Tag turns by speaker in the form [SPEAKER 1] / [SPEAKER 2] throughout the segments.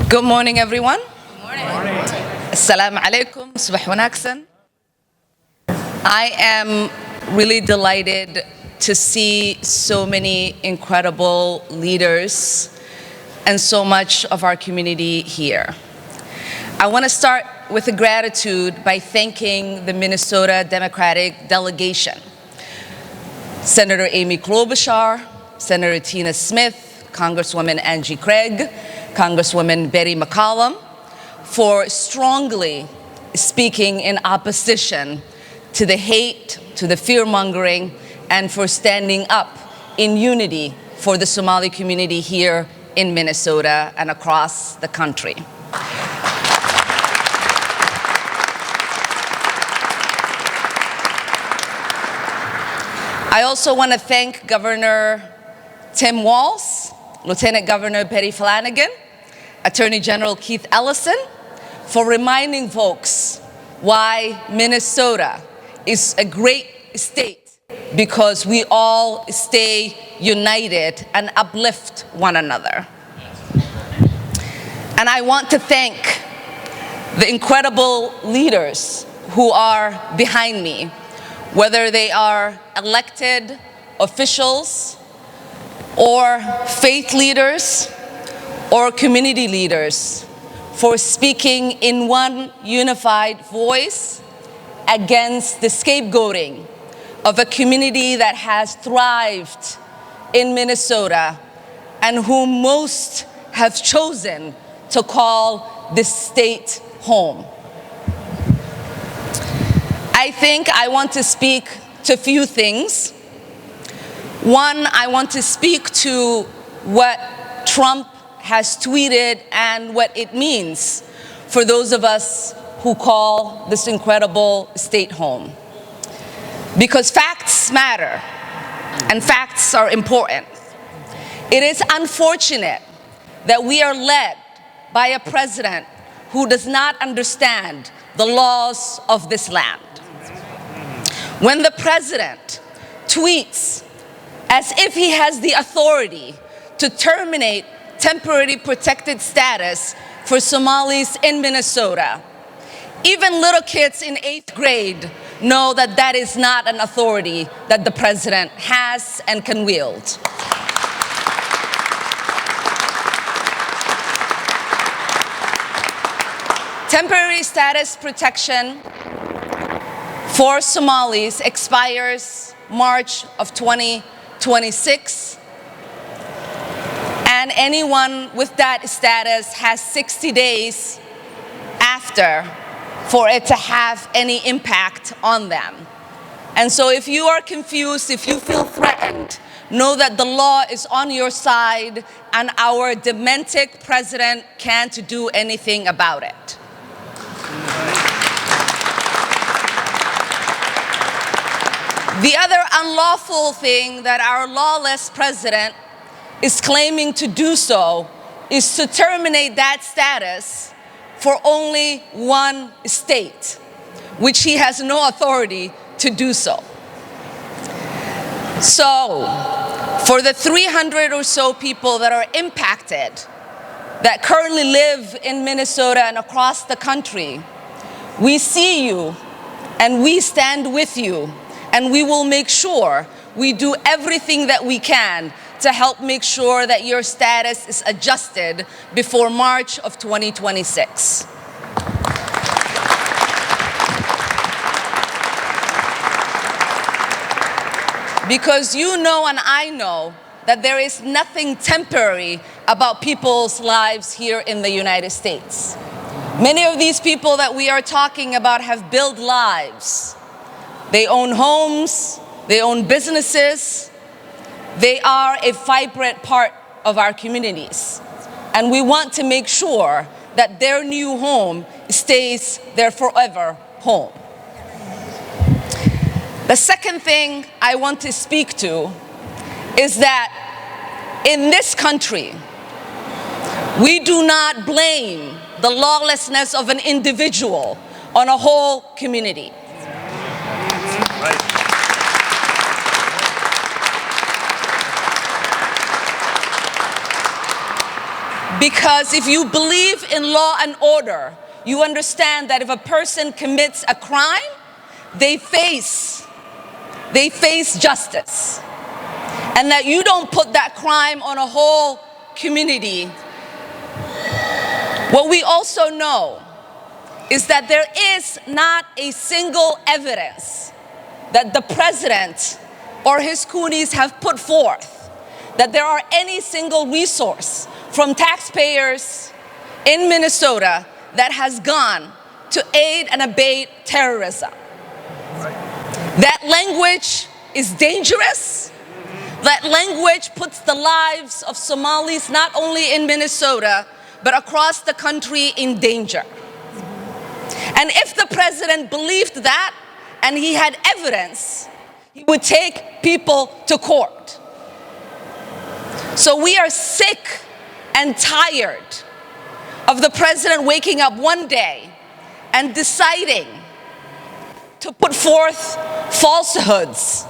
[SPEAKER 1] Good morning, everyone. Good morning. Assalamu alaikum. Subah wanaagsan. I am really delighted to see so many incredible leaders and so much of our community here. I want to start with a gratitude by thanking the Minnesota Democratic delegation. Senator Amy Klobuchar, Senator Tina Smith, Congresswoman Angie Craig, Congresswoman Betty McCollum, for strongly speaking in opposition to the hate, to the fear-mongering, and for standing up in unity for the Somali community here in Minnesota and across the country. I also want to thank Governor Tim Walz, Lieutenant Governor Betty Flanagan, Attorney General Keith Ellison, for reminding folks why Minnesota is a great state, because we all stay united and uplift one another. And I want to thank the incredible leaders who are behind me, whether they are elected officials or faith leaders or community leaders, for speaking in one unified voice against the scapegoating of a community that has thrived in Minnesota and whom most have chosen to call this state home. I think I want to speak to a few things. One, I want to speak to what Trump has tweeted and what it means for those of us who call this incredible state home. Because facts matter, and facts are important. It is unfortunate that we are led by a president who does not understand the laws of this land. When the president tweets as if he has the authority to terminate temporary protected status for Somalis in Minnesota, even little kids in 8th grade know that that is not an authority that the president has and can wield. Temporary status protection for Somalis expires March of 2026. And anyone with that status has 60 days after for it to have any impact on them. And so if you are confused, if you feel threatened, know that the law is on your side and our demented president can't do anything about it. The other unlawful thing that our lawless president is claiming to do so is to terminate that status for only one state, which he has no authority to do so. So, for the 300 or so people that are impacted, that currently live in Minnesota and across the country, we see you and we stand with you, and we will make sure we do everything that we can to help make sure that your status is adjusted before March of 2026. Because you know and I know that there is nothing temporary about people's lives here in the United States. Many of these people that we are talking about have built lives. They own homes, they own businesses. They are a vibrant part of our communities, and we want to make sure that their new home stays their forever home. The second thing I want to speak to is that in this country, we do not blame the lawlessness of an individual on a whole community. Because if you believe in law and order, you understand that if a person commits a crime, they face justice. And that you don't put that crime on a whole community. What we also know is that there is not a single evidence that the president or his coonies have put forth that there are any single resource from taxpayers in Minnesota that has gone to aid and abet terrorism. That language is dangerous. That language puts the lives of Somalis not only in Minnesota, but across the country in danger. And if the president believed that, and he had evidence, he would take people to court. So we are sick and tired of the president waking up one day and deciding to put forth falsehoods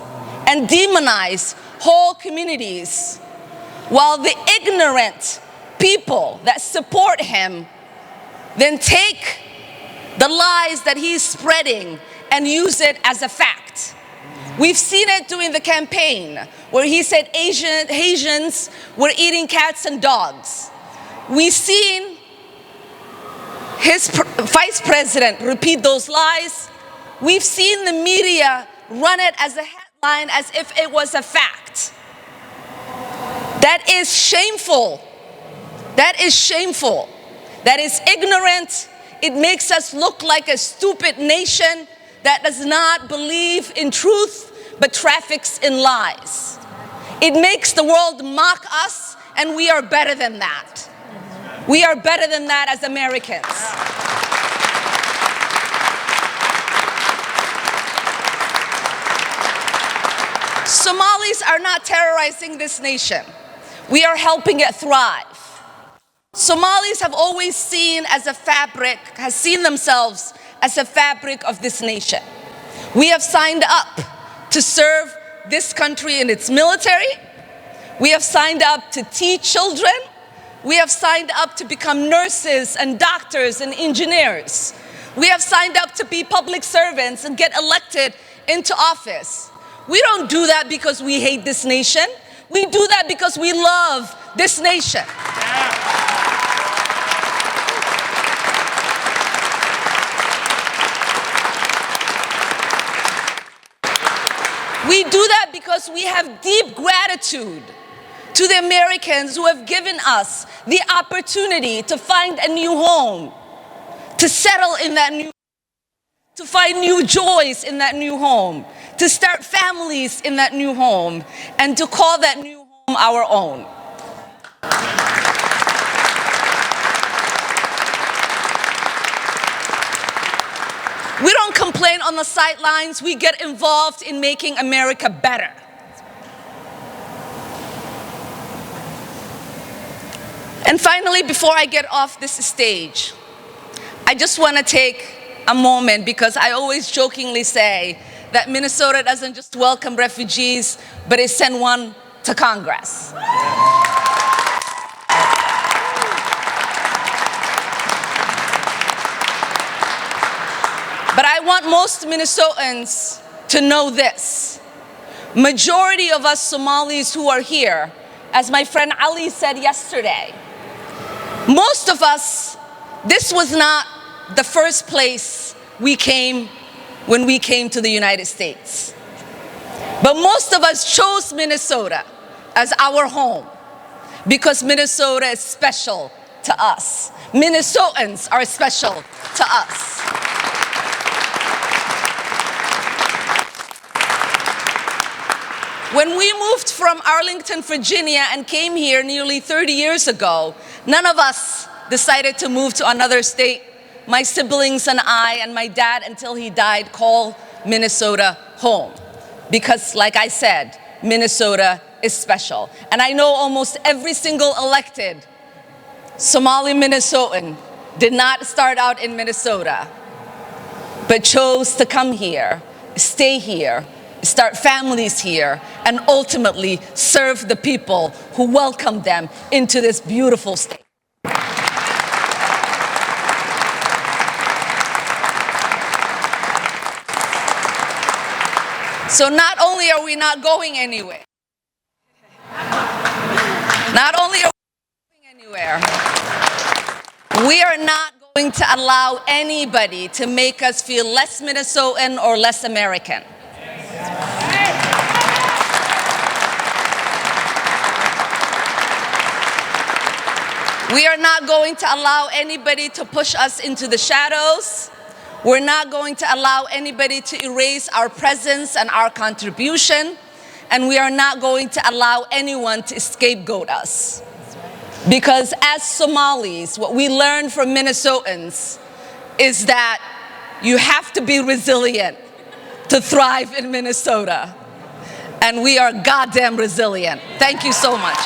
[SPEAKER 1] and demonize whole communities, while the ignorant people that support him then take the lies that he's spreading and use it as a fact. We've seen it during the campaign where he said Asians were eating cats and dogs. We've seen his vice president repeat those lies. We've seen the media run it as a headline as if it was a fact. That is shameful. That is shameful. That is ignorant. It makes us look like a stupid nation that does not believe in truth but traffics in lies. It makes the world mock us, and we are better than that. We are better than that as Americans. Somalis are not terrorizing this nation. We are helping it thrive. Somalis have always seen themselves as a fabric of this nation. We have signed up to serve this country in its military. We have signed up to teach children. We have signed up to become nurses and doctors and engineers. We have signed up to be public servants and get elected into office. We don't do that because we hate this nation. We do that because we love this nation. We do that because we have deep gratitude to the Americans who have given us the opportunity to find a new home, to settle in that new home, to find new joys in that new home, to start families in that new home, and to call that new home our own. We don't complain on the sidelines. We get involved in making America better. And finally, before I get off this stage, I just want to take a moment, because I always jokingly say that Minnesota doesn't just welcome refugees, but it sent one to Congress. But I want most Minnesotans to know this. Majority of us Somalis who are here, as my friend Ali said yesterday, most of us, this was not the first place we came when we came to the United States. But most of us chose Minnesota as our home because Minnesota is special to us. Minnesotans are special to us. When we moved from Arlington, Virginia and came here nearly 30 years ago, none of us decided to move to another state. My siblings and I and my dad, until he died, called Minnesota home. Because like I said, Minnesota is special. And I know almost every single elected Somali Minnesotan did not start out in Minnesota, but chose to come here, stay here, start families here, and ultimately serve the people who welcomed them into this beautiful state. So not only are we not going anywhere, not only are we going anywhere, we are not going to allow anybody to make us feel less Minnesotan or less American. We are not going to allow anybody to push us into the shadows. We're not going to allow anybody to erase our presence and our contribution. And we are not going to allow anyone to scapegoat us. Because as Somalis, what we learned from Minnesotans is that you have to be resilient to thrive in Minnesota. And we are goddamn resilient. Thank you so much.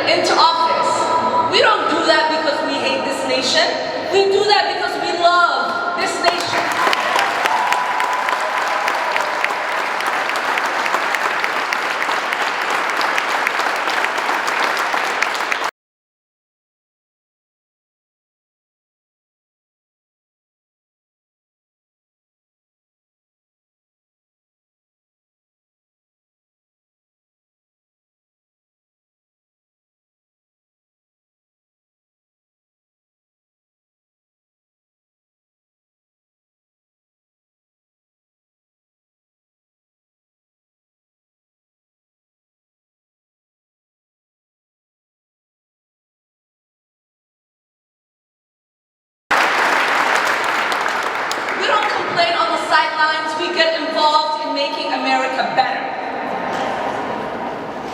[SPEAKER 1] Into office. We don't do that because we hate this nation. We do that because